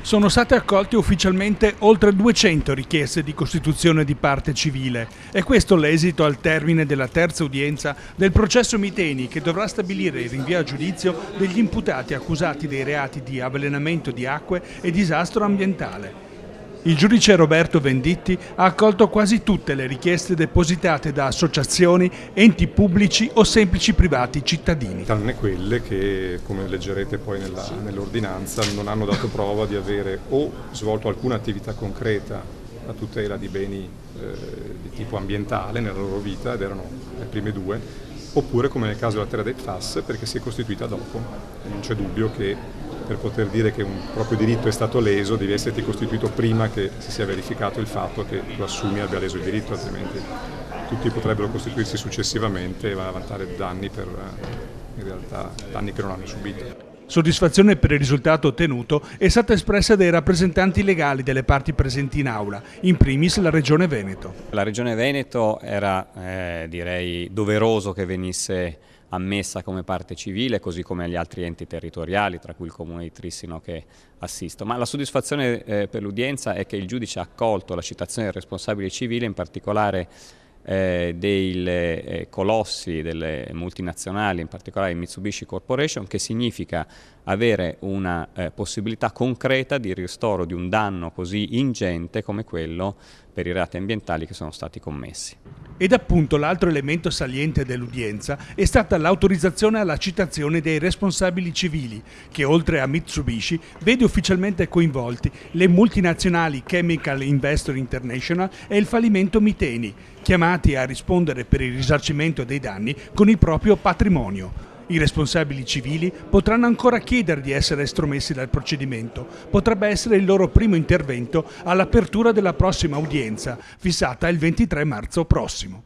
Sono state accolte ufficialmente oltre 200 richieste di costituzione di parte civile. È questo l'esito al termine della terza udienza del processo Miteni, che dovrà stabilire il rinvio a giudizio degli imputati accusati dei reati di avvelenamento di acque e disastro ambientale. Il giudice Roberto Venditti ha accolto quasi tutte le richieste depositate da associazioni, enti pubblici o semplici privati cittadini. Tranne quelle che, come leggerete poi nell'ordinanza, non hanno dato prova di avere o svolto alcuna attività concreta a tutela di beni di tipo ambientale nella loro vita, ed erano le prime due, oppure, come nel caso della Terra dei Fas, perché si è costituita dopo. E non c'è dubbio che per poter dire che un proprio diritto è stato leso devi esserti costituito prima che si sia verificato il fatto che tu assumi abbia leso il diritto, altrimenti tutti potrebbero costituirsi successivamente e va a vantare danni per, in realtà, danni che non hanno subito. Soddisfazione per il risultato ottenuto è stata espressa dai rappresentanti legali delle parti presenti in aula, in primis la Regione Veneto. La Regione Veneto era, direi, doveroso che venisse ammessa come parte civile, così come gli altri enti territoriali, tra cui il Comune di Trissino che assisto. Ma la soddisfazione per l'udienza è che il giudice ha accolto la citazione del responsabile civile, in particolare dei colossi, delle multinazionali, in particolare Mitsubishi Corporation, che significa avere una possibilità concreta di ristoro di un danno così ingente come quello per i reati ambientali che sono stati commessi. Ed appunto l'altro elemento saliente dell'udienza è stata l'autorizzazione alla citazione dei responsabili civili, che oltre a Mitsubishi vede ufficialmente coinvolti le multinazionali Chemical Investor International e il fallimento Miteni, chiamati a rispondere per il risarcimento dei danni con il proprio patrimonio. I responsabili civili potranno ancora chiedere di essere estromessi dal procedimento. Potrebbe essere il loro primo intervento all'apertura della prossima udienza, fissata il 23 marzo prossimo.